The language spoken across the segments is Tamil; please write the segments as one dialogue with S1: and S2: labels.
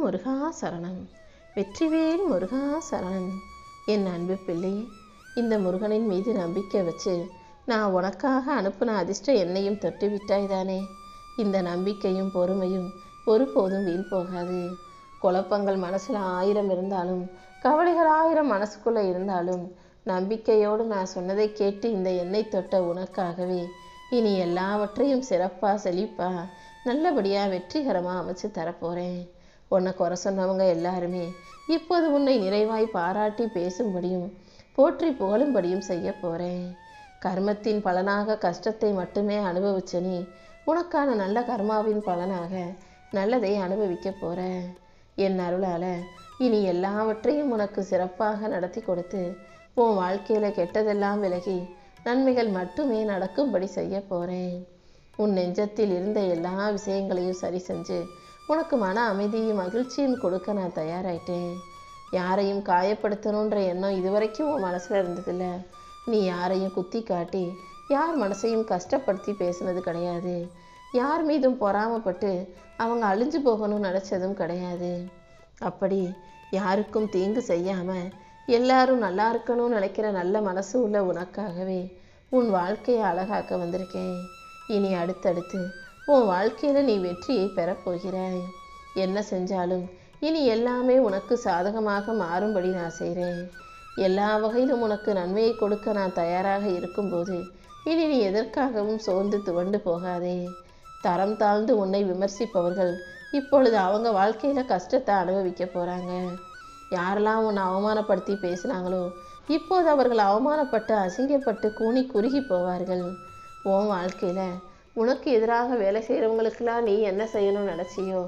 S1: முருகா சரணம். வெற்றிவேல் முருகா சரணம். என் அன்பு பிள்ளை, இந்த முருகனின் மீது நம்பிக்கை வச்சு நான் உனக்காக அனுப்புன அதிர்ஷ்டம் என்னையும் தொட்டு விட்டாய்தானே. இந்த நம்பிக்கையும் பொறுமையும் ஒருபோதும் வீண் போகாது. குழப்பங்கள் மனசில் 1000 இருந்தாலும், கவலைகள் 1000 மனசுக்குள்ளே இருந்தாலும், நம்பிக்கையோடு நான் சொன்னதை கேட்டு இந்த எண்ணெய் தொட்ட உனக்காகவே இனி எல்லாவற்றையும் சிறப்பாக செழிப்பாக நல்லபடியாக வெற்றிகரமாக அமைச்சு தரப்போகிறேன். உன்னை குறை சொன்னவங்க எல்லாருமே இப்போது உன்னை நிறைவாய் பாராட்டி பேசும்படியும் போற்றி புகழும்படியும் செய்ய போகிறேன். கர்மத்தின் பலனாக கஷ்டத்தை மட்டுமே அனுபவிச்ச நீ உனக்கான நல்ல கர்மாவின் பலனாக நல்லதை அனுபவிக்க போகிற. என் அருளால் இனி எல்லாவற்றையும் உனக்கு சிறப்பாக நடத்தி கொடுத்து உன் வாழ்க்கையில் கெட்டதெல்லாம் விலகி நன்மைகள் மட்டுமே நடக்கும்படி செய்ய போகிறேன். உன் நெஞ்சத்தில் இருந்த எல்லா விஷயங்களையும் சரி செஞ்சு உனக்கு மன அமைதியும் மகிழ்ச்சியும் கொடுக்க நான் தயாராயிட்டேன். யாரையும் காயப்படுத்தணுன்ற எண்ணம் இதுவரைக்கும் உன் மனசில் இருந்ததில்லை. நீ யாரையும் குத்தி காட்டி யார் மனசையும் கஷ்டப்படுத்தி பேசுனது கிடையாது. யார் மீதும் பொறாமப்பட்டு அவங்க அழிஞ்சு போகணும்னு நினச்சதும் கிடையாது. அப்படி யாருக்கும் தீங்கு செய்யாமல் எல்லாரும் நல்லா இருக்கணும்னு நினைக்கிற நல்ல மனசு உள்ள உனக்காகவே உன் வாழ்க்கையை அழகாக்க வந்திருக்கேன். இனி அடுத்தடுத்து உன் வாழ்க்கையில் நீ வெற்றியை பெறப்போகிறாய். என்ன செஞ்சாலும் இனி எல்லாமே உனக்கு சாதகமாக மாறும்படி நான் செய்கிறேன். எல்லா வகையிலும் உனக்கு நன்மையை கொடுக்க நான் தயாராக இருக்கும்போது இனி நீ எதற்காகவும் சோர்ந்து துவண்டு போகாதே. தரம் தாழ்ந்து உன்னை விமர்சிப்பவர்கள் இப்பொழுது அவங்க வாழ்க்கையில் கஷ்டத்தை அனுபவிக்க போகிறாங்க. யாரெல்லாம் உன்னை அவமானப்படுத்தி பேசினாங்களோ இப்போது அவர்கள் அவமானப்பட்டு அசிங்கப்பட்டு கூனி குறுகி போவார்கள். உன் வாழ்க்கையில் உனக்கு எதிராக வேலை செய்கிறவங்களுக்கெல்லாம் நீ என்ன செய்யணும்னு நினச்சியோ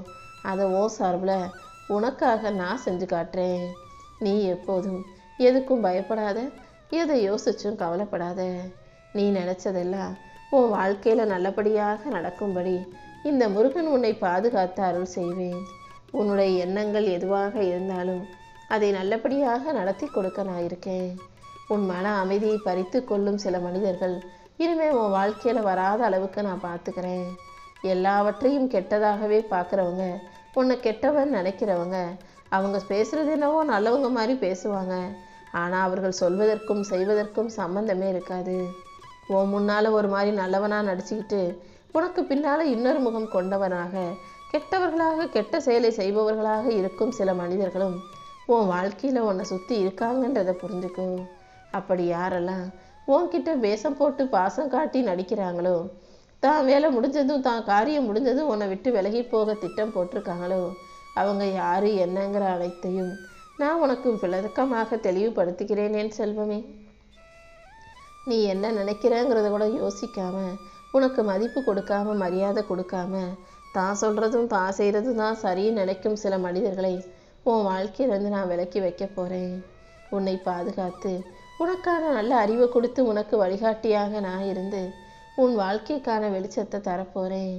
S1: அதை உன் சார்பில் உனக்காக நான் செஞ்சு காட்டுறேன். நீ எப்போதும் எதுக்கும் பயப்படாத, எதை யோசிச்சும் கவலைப்படாத. நீ நினச்சதெல்லாம் உன் வாழ்க்கையில் நல்லபடியாக நடக்கும்படி இந்த முருகன் உன்னை பாதுகாத்து அருள் செய்வேன். உன்னுடைய எண்ணங்கள் எதுவாக இருந்தாலும் அதை நல்லபடியாக நடத்தி கொடுக்க நான் இருக்கேன். உன் மன அமைதியை பறித்து கொள்ளும் சில மனிதர்கள் இனிமேல் உன் வாழ்க்கையில் வராத அளவுக்கு நான் பார்த்துக்கிறேன். எல்லாவற்றையும் கெட்டதாகவே பார்க்குறவங்க, உன்னை கெட்டவன் நினைக்கிறவங்க, அவங்க பேசுகிறது என்னவோ நல்லவங்க மாதிரி பேசுவாங்க. ஆனால் அவர்கள் சொல்வதற்கும் செய்வதற்கும் சம்பந்தமே இருக்காது. உன் முன்னால் ஒரு மாதிரி நல்லவனாக நடிச்சுக்கிட்டு உனக்கு பின்னால் இன்னொரு முகம் கொண்டவனாக கெட்டவர்களாக கெட்ட செயலை செய்பவர்களாக இருக்கும் சில மனிதர்களும் உன் வாழ்க்கையில் உன்னை சுற்றி இருக்காங்கன்றதை புரிஞ்சுக்கோ. அப்படி யாரெல்லாம் உன்கிட்ட வேஷம் போட்டு பாசம் காட்டி நடிக்கிறாங்களோ, தான் வேலை முடிஞ்சதும் தான் காரியம் முடிஞ்சதும் உன்னை விட்டு விலகி போக திட்டம் போட்டிருக்காங்களோ, அவங்க யார் என்னங்கிற அனைத்தையும் நான் உனக்கு விளக்கமாக தெளிவுபடுத்துகிறேன் என் செல்வமே. நீ என்ன நினைக்கிறேங்கிறத கூட யோசிக்காம, உனக்கு மதிப்பு கொடுக்காம மரியாதை கொடுக்காம தான் சொல்கிறதும் தான் செய்கிறதும் தான் சரின்னு நினைக்கும் சில மனிதர்களை உன் வாழ்க்கையிலேருந்து நான் விலக்கி வைக்க போகிறேன். உன்னை பாதுகாத்து உனக்கான நல்ல அறிவை கொடுத்து உனக்கு வழிகாட்டியாக நான் இருந்து உன் வாழ்க்கைக்கான வெளிச்சத்தை தரப்போகிறேன்.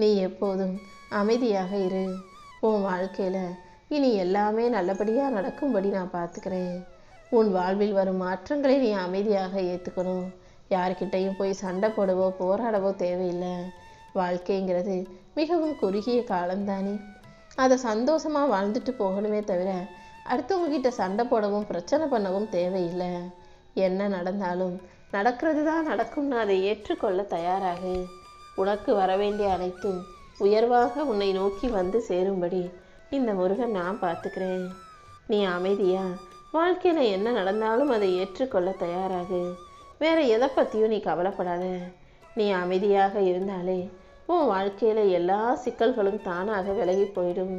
S1: நீ எப்போதும் அமைதியாக இரு. உன் வாழ்க்கையில் இனி எல்லாமே நல்லபடியாக நடக்கும்படி நான் பார்த்துக்கிறேன். உன் வாழ்வில் வரும் மாற்றங்களை நீ அமைதியாக ஏற்றுக்கணும். யார்கிட்டையும் போய் சண்டை போடவோ போராடவோ தேவையில்லை. வாழ்க்கைங்கிறது மிகவும் குறுகிய காலம்தானே. அதை சந்தோஷமாக வாழ்ந்துட்டு போகணுமே தவிர அடுத்தவங்க கிட்ட சண்டை போடவும் பிரச்சனை பண்ணவும் தேவையில்லை. என்ன நடந்தாலும் நடக்கிறது தான் நடக்கும்னு அதை ஏற்றுக்கொள்ள தயாராகு. உனக்கு வரவேண்டிய அனைத்தும் உயர்வாக உன்னை நோக்கி வந்து சேரும்படி இந்த முருகன் நான் பார்த்துக்கிறேன். நீ அமைதியா வாழ்க்கையில் என்ன நடந்தாலும் அதை ஏற்றுக்கொள்ள தயாராகு. வேற எதை பற்றியும் நீ கவலைப்படாத. நீ அமைதியாக இருந்தாலே உன் வாழ்க்கையில் எல்லா சிக்கல்களும் தானாக விலகி போயிடும்.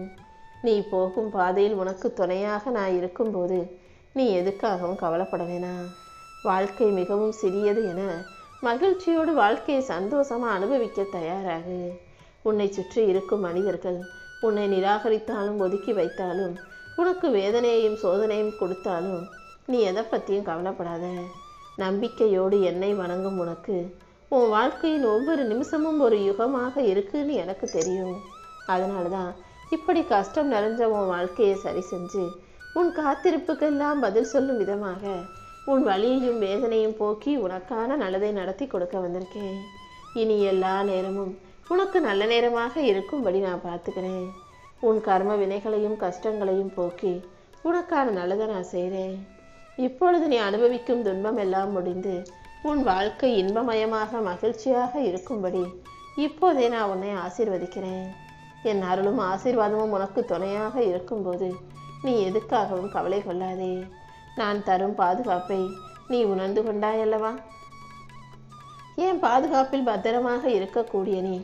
S1: நீ போகும் பாதையில் உனக்கு துணையாக நான் இருக்கும்போது நீ எதுக்காகவும் கவலைப்பட வேணாம். வாழ்க்கை மிகவும் சிறியது என மகிழ்ச்சியோடு வாழ்க்கையை சந்தோஷமாக அனுபவிக்க தயாராகு. உன்னை சுற்றி இருக்கும் மனிதர்கள் உன்னை நிராகரித்தாலும் ஒதுக்கி வைத்தாலும் உனக்கு வேதனையையும் சோதனையும் கொடுத்தாலும் நீ எதை பற்றியும் கவலைப்படாத. நம்பிக்கையோடு என்னை வணங்கும் உனக்கு உன் வாழ்க்கையின் ஒவ்வொரு நிமிஷமும் ஒரு யுகமாக இருக்குன்னு எனக்கு தெரியும். அதனால தான் இப்படி கஷ்டம் நிறைஞ்ச உன் வாழ்க்கையை சரி செஞ்சு உன் காத்திருப்புக்கெல்லாம் பதில் சொல்லும் விதமாக உன் வலியையும் வேதனையும் போக்கி உனக்கான நல்லதை நடத்தி கொடுக்க வந்திருக்கேன். இனி எல்லா நேரமும் உனக்கு நல்ல நேரமாக இருக்கும்படி நான் பார்த்துக்கிறேன். உன் கர்ம வினைகளையும் கஷ்டங்களையும் போக்கி உனக்கான நல்லதை நான் செய்கிறேன். இப்பொழுது நீ அனுபவிக்கும் துன்பம் எல்லாம் முடிந்து உன் வாழ்க்கை இன்பமயமாக மகிழ்ச்சியாக இருக்கும்படி இப்போதே நான் உன்னை ஆசீர்வதிக்கிறேன். என் அருளும் ஆசீர்வாதமும் உனக்கு துணையாக இருக்கும்போது நீ எதுக்காகவும் கவலை கொள்ளாதே. நான் தரும் பாதுகாப்பை நீ உணர்ந்து கொண்டாயல்லவா? என் பாதுகாப்பில் பத்திரமாக இருக்கக்கூடிய நீ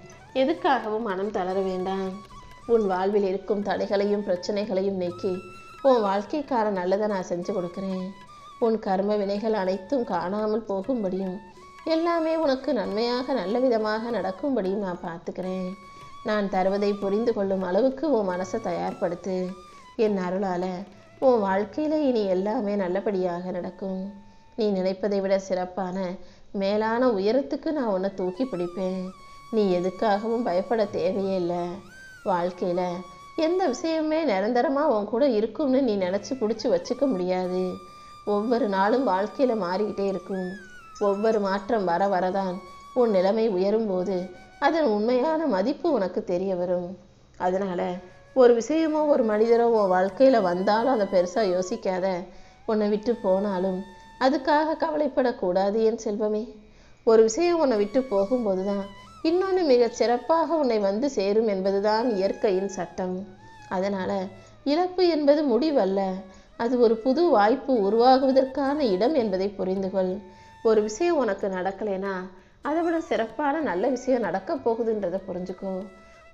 S1: எதுக்காகவும் மனம் தளர வேண்டாம். உன் வாழ்வில் இருக்கும் தடைகளையும் பிரச்சனைகளையும் நீக்கி உன் வாழ்க்கைக்கார நல்லதை நான் செஞ்சு கொடுக்குறேன். உன் கர்ம வினைகள் அனைத்தும் காணாமல் போகும்படியும் எல்லாமே உனக்கு நன்மையாக நல்ல விதமாக நடக்கும்படியும் நான் பார்த்துக்கிறேன். நான் தருவதை புரிந்து கொள்ளும் அளவுக்கு உன் மனசை தயார்படுத்து. என் அருளால் உன் வாழ்க்கையில் இனி எல்லாமே நல்லபடியாக நடக்கும். நீ நினைப்பதை விட சிறப்பான மேலான உயரத்துக்கு நான் உன்னை தூக்கி பிடிப்பேன். நீ எதுக்காகவும் பயப்பட தேவையே இல்லை. வாழ்க்கையில் எந்த விஷயமே நிரந்தரமாக உன் கூட இருக்கும்னு நீ நினச்சி பிடிச்சி வச்சுக்க முடியாது. ஒவ்வொரு நாளும் வாழ்க்கையில் மாறிக்கிட்டே இருக்கும். ஒவ்வொரு மாற்றம் வர வரதான் உன் நிலைமை உயரும்போது அதன் உண்மையான மதிப்பு உனக்கு தெரிய வரும். அதனால் ஒரு விஷயமோ ஒரு மனிதரோ உன் வாழ்க்கையில் வந்தாலும் அதை பெருசாக யோசிக்காத. உன்னை விட்டு போனாலும் அதுக்காக கவலைப்படக்கூடாது என் செல்வமே. ஒரு விஷயம் உன்னை விட்டு போகும்போது தான் இன்னொன்று மிகச் சிறப்பாக உன்னை வந்து சேரும் என்பதுதான் இயற்கையின் சட்டம். அதனால் இழப்பு என்பது முடிவல்ல, அது ஒரு புது வாய்ப்பு உருவாகுவதற்கான இடம் என்பதை புரிந்து கொள். ஒரு விஷயம் உனக்கு நடக்கலைன்னா அதை விட சிறப்பான நல்ல விஷயம் நடக்க போகுதுன்றதை புரிஞ்சுக்கோ.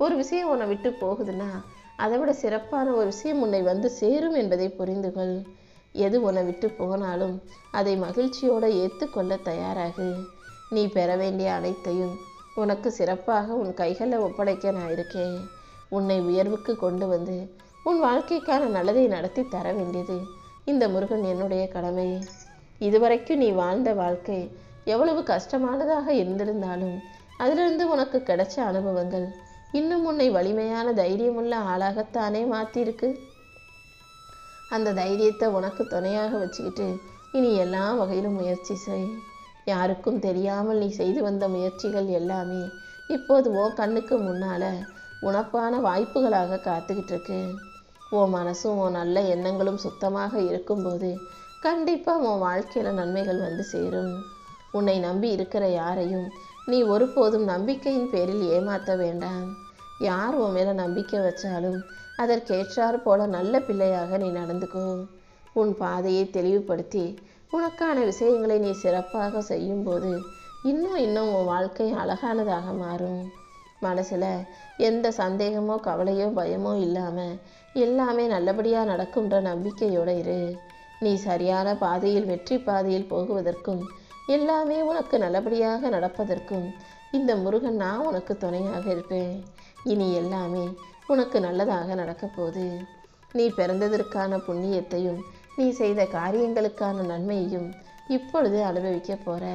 S1: ஒரு விஷயம் உன்னை விட்டு போகுதுன்னா அதை விட சிறப்பான ஒரு விஷயம் உன்னை வந்து சேரும் என்பதை புரிந்து கொள். எது உன்னை விட்டு போனாலும் அதை மகிழ்ச்சியோடு ஏற்றுக்கொள்ள தயாராகு. நீ பெற வேண்டிய அனைத்தையும் உனக்கு சிறப்பாக உன் கைகளில் ஒப்படைக்க நான் இருக்கேன். உன்னை உயர்வுக்கு கொண்டு வந்து உன் வாழ்க்கைக்கான நல்லதை நடத்தி தர வேண்டியது இந்த முருகன் என்னுடைய கடமை. இதுவரைக்கும் நீ வாழ்ந்த வாழ்க்கை எவ்வளவு கஷ்டமானதாக இருந்திருந்தாலும் அதிலிருந்து உனக்கு கிடைச்ச அனுபவங்கள் இன்னும் உன்னை வலிமையான தைரியமுள்ள ஆளாகத்தானே மாற்றிருக்கு. அந்த தைரியத்தை உனக்கு துணையாக வச்சுக்கிட்டு இனி எல்லா வகையிலும் முயற்சி செய். யாருக்கும் தெரியாமல் நீ செய்து வந்த முயற்சிகள் எல்லாமே இப்போது உன் கண்ணுக்கு முன்னால் உனப்பான வாய்ப்புகளாக காத்துக்கிட்டு இருக்கு. உன் மனசும் உன் நல்ல எண்ணங்களும் சுத்தமாக இருக்கும்போது கண்டிப்பாக உன் வாழ்க்கையில் நன்மைகள் வந்து சேரும். உன்னை நம்பி இருக்கிற யாரையும் நீ ஒருபோதும் நம்பிக்கையின் பேரில் ஏமாற்ற வேண்டாம். யார் உன் மேலே நம்பிக்கை வச்சாலும் அதற்கேற்றாறு போல நல்ல பிள்ளையாக நீ நடந்துக்கோ. உன் பாதையை தெளிவுபடுத்தி உனக்கான விஷயங்களை நீ சிறப்பாக செய்யும்போது இன்னும் உன் வாழ்க்கை அழகானதாக மாறும். மனசில் எந்த சந்தேகமோ கவலையோ பயமோ இல்லாமல் எல்லாமே நல்லபடியாக நடக்கும்ன்ற நம்பிக்கையோடு இரு. நீ சரியான பாதையில் வெற்றி பாதையில் போகுவதற்கும் எல்லாமே உனக்கு நல்லபடியாக நடப்பதற்கும் இந்த முருகன் நான் உனக்கு துணையாக இருப்பேன். இனி எல்லாமே உனக்கு நல்லதாக நடக்கப் போகுது. நீ பிறந்ததற்கான புண்ணியத்தையும் நீ செய்த காரியங்களுக்கான நன்மையையும் இப்பொழுது அனுபவிக்க போகிற.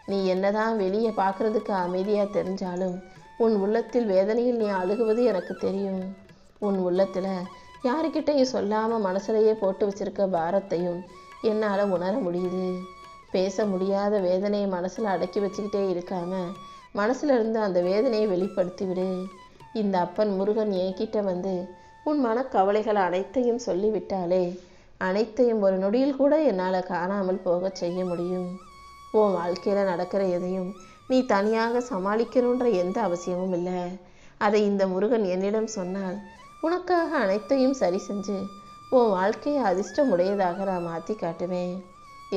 S1: நீ என்னதான் வெளியே பார்க்குறதுக்கு அமைதியாக தெரிஞ்சாலும் உன் உள்ளத்தில் வேதனையில் நீ அழுகுவது எனக்கு தெரியும். உன் உள்ளத்தில் யாருக்கிட்டையும் சொல்லாமல் மனசுலையே போட்டு வச்சிருக்க பாரத்தையும் என்னால் உணர முடியுது. பேச முடியாத வேதனையை மனசில் அடக்கி வச்சுக்கிட்டே இருக்காம மனசில் இருந்து அந்த வேதனையை வெளிப்படுத்தி விடு. இந்த அப்பன் முருகன் என்கிட்ட வந்து உன் மனக்கவலைகள் அனைத்தையும் சொல்லிவிட்டாலே அனைத்தையும் ஒரு நொடியில் கூட என்னால் காணாமல் போக செய்ய முடியும். உன் வாழ்க்கையில் நடக்கிற எதையும் நீ தனியாக சமாளிக்கணுன்ற எந்த அவசியமும் இல்லை. அதை இந்த முருகன் என்னிடம் சொன்னால் உனக்காக அனைத்தையும் சரி செஞ்சு உன் வாழ்க்கையை அதிர்ஷ்டமுடையதாக நான் மாற்றி காட்டுவேன்.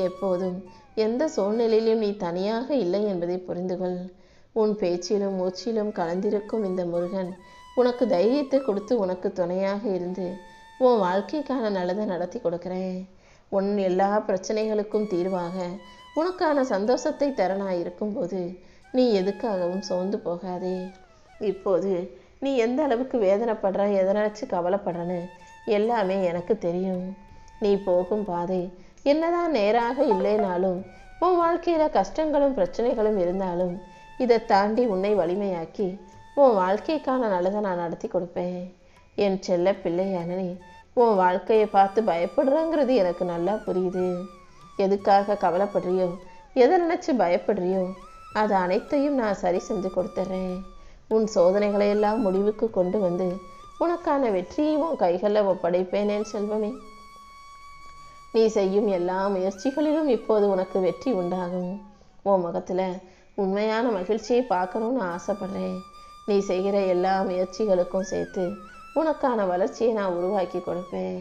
S1: எப்போதும் எந்த சூழ்நிலையிலும் நீ தனியாக இல்லை என்பதை புரிந்து கொள். உன் பேச்சிலும் மூச்சிலும் கலந்திருக்கும் இந்த முருகன் உனக்கு தைரியத்தை கொடுத்து உனக்கு துணையாக இருந்து உன் வாழ்க்கைக்கான நல்லதை நடத்தி கொடுக்குறேன். உன் எல்லா பிரச்சனைகளுக்கும் தீர்வாக உனக்கான சந்தோஷத்தை தர நான் இருக்கும்போது நீ எதுக்காகவும் சோர்ந்து போகாதே. இப்போது நீ எந்த அளவுக்கு வேதனைப்படுற எதை நினச்சி கவலைப்படுறன்னு எல்லாமே எனக்கு தெரியும். நீ போகும் பாதை என்னதான் நேராக இல்லைனாலும் உன் வாழ்க்கையில் கஷ்டங்களும் பிரச்சனைகளும் இருந்தாலும் இதை தாண்டி உன்னை வலிமையாக்கி உன் வாழ்க்கைக்கான நல்லதை நான் நடத்தி கொடுப்பேன். என் செல்ல பிள்ளையான நீ உன் வாழ்க்கையை பார்த்து பயப்படுறங்கிறது எனக்கு நல்லா புரியுது. எதுக்காக கவலைப்படுறியோ எதை நினச்சி பயப்படுறியோ அது அனைத்தையும் நான் சரி செஞ்சு கொடுத்துட்றேன். உன் சோதனைகளையெல்லாம் முடிவுக்கு கொண்டு வந்து உனக்கான வெற்றியை உன் கைகளில் ஒப்படைப்பேன் என் செல்வமே. நீ செய்யும் எல்லா முயற்சிகளிலும் இப்போது உனக்கு வெற்றி உண்டாகும். உன் முகத்தில் உண்மையான மகிழ்ச்சியை பார்க்கணும்னு ஆசைப்படுறேன். நீ செய்கிற எல்லா முயற்சிகளுக்கும் சேர்த்து உனக்கான வளர்ச்சியை நான் உருவாக்கி கொடுப்பேன்.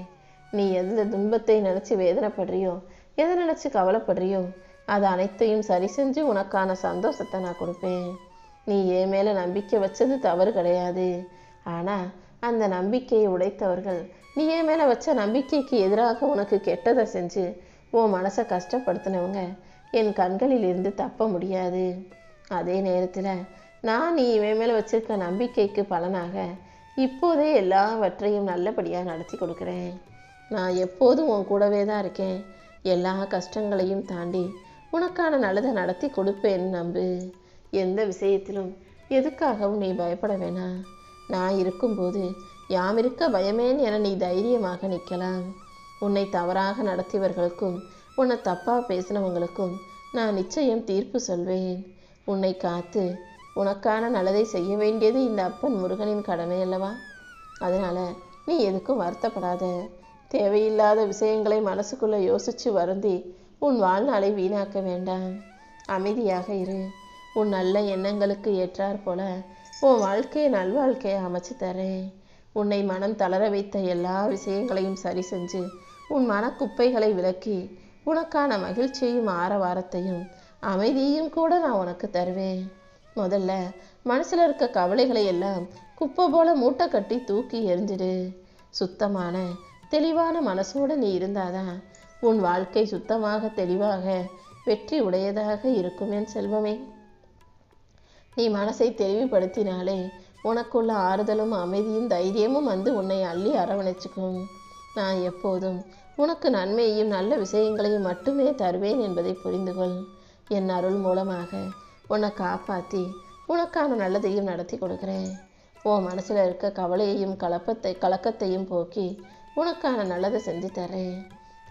S1: நீ எந்த துன்பத்தை நினச்சி வேதனைப்படுறியோ, எதை நினச்சி கவலைப்படுறியோ, அது அனைத்தையும் சரி செஞ்சு உனக்கான சந்தோஷத்தை நான் கொடுப்பேன். நீ என் மேலே நம்பிக்கை வச்சது தவறு கிடையாது. ஆனால் அந்த நம்பிக்கையை உடைத்தவர்கள் நீ என் மேலே வச்ச நம்பிக்கைக்கு எதிராக உனக்கு கெட்டதை செஞ்சு உன் மனசை கஷ்டப்படுத்தினவங்க என் கண்களில் இருந்து தப்ப முடியாது. அதே நேரத்தில் நான் நீ இவன் மேலே வச்சிருக்க நம்பிக்கைக்கு பலனாக இப்போதே எல்லாவற்றையும் நல்லபடியாக நடத்தி கொடுக்குறேன். நான் எப்போதும் உன் கூடவே தான் இருக்கேன். எல்லா கஷ்டங்களையும் தாண்டி உனக்கான நல்லதை நடத்தி கொடுப்பேன்னு நம்பு. எந்த விஷயத்திலும் எதுக்காகவும் நீ பயப்பட வேணாம். நான் இருக்கும்போது யாம் இருக்க பயமேன் என நீ தைரியமாக நிற்கலாம். உன்னை தவறாக நடத்தியவர்களுக்கும் உன்னை தப்பாக பேசினவங்களுக்கும் நான் நிச்சயம் தீர்ப்பு சொல்வேன். உன்னை காத்து உனக்கான நல்லதை செய்ய வேண்டியது இந்த அப்பன் முருகனின் கடமை அல்லவா? அதனால் நீ எதுக்கும் வருத்தப்படாத. தேவையில்லாத விஷயங்களை மனசுக்குள்ளே யோசித்து வருந்தி உன் வாழ்நாளை வீணாக்க வேண்டாம். அமைதியாக இரு. உன் நல்ல எண்ணங்களுக்கு ஏற்றாற் போல உன் வாழ்க்கையை நல்வாழ்க்கையை அமைச்சு தரேன். உன்னை மனம் தளர வைத்த எல்லா விஷயங்களையும் சரி செஞ்சு உன் மனக்குப்பைகளை விலக்கி உனக்கான மகிழ்ச்சியையும் ஆரவாரத்தையும் அமைதியையும் கூட நான் உனக்கு தருவேன். முதல்ல மனசில் இருக்க கவலைகளை எல்லாம் குப்பை போல மூட்டை கட்டி தூக்கி எறிஞ்சிடு. சுத்தமான தெளிவான மனசோடு நீ இருந்தாதான் உன் வாழ்க்கை சுத்தமாக தெளிவாக வெற்றி உடையதாக இருக்கும் என் செல்வமே. நீ மனசை தெளிவுபடுத்தினாலே உனக்குள்ள ஆறுதலும் அமைதியும் தைரியமும் வந்து உன்னை அள்ளி அரவணைச்சுக்கும். நான் எப்போதும் உனக்கு நன்மையையும் நல்ல விஷயங்களையும் மட்டுமே தருவேன் என்பதை புரிந்துகொள். என் அருள் மூலமாக உன்னை காப்பாற்றி உனக்கான நல்லதையும் நடத்தி கொடுக்குறேன். உன் மனசில் இருக்க கவலையையும் கலக்கத்தையும் போக்கி உனக்கான நல்லதை செஞ்சு தரேன்.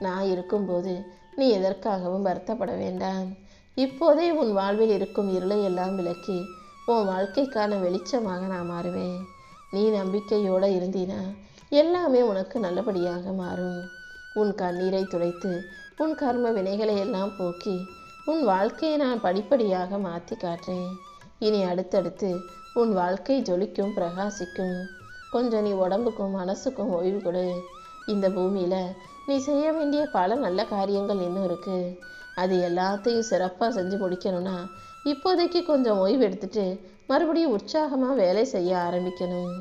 S1: நான் இருக்கும்போது நீ எதற்காகவும் வருத்தப்பட வேண்டாம். இப்போதே உன் வாழ்வில் இருக்கும் இருளை எல்லாம் விலக்கி உன் வாழ்க்கைக்கான வெளிச்சமாக நான் மாறுவேன். நீ நம்பிக்கையோடு இருந்தீனா எல்லாமே உனக்கு நல்லபடியாக மாறும். உன் கண்ணீரை துடைத்து உன் கர்ம வினைகளை எல்லாம் போக்கி உன் வாழ்க்கையை நான் படிப்படியாக மாற்றி காட்டுறேன். இனி அடுத்தடுத்து உன் வாழ்க்கை ஜொலிக்கும், பிரகாசிக்கும். கொஞ்சம் நீ உடம்புக்கும் மனசுக்கும் ஓய்வு கொடு. இந்த பூமியில் நீ செய்ய வேண்டிய பல நல்ல காரியங்கள் இன்னும் இருக்குது. அது எல்லாத்தையும் சிறப்பாக செஞ்சு முடிக்கணும்னா இப்போதைக்கு கொஞ்சம் ஓய்வு எடுத்துட்டு மறுபடியும் உற்சாகமாக வேலை செய்ய ஆரம்பிக்கணும்.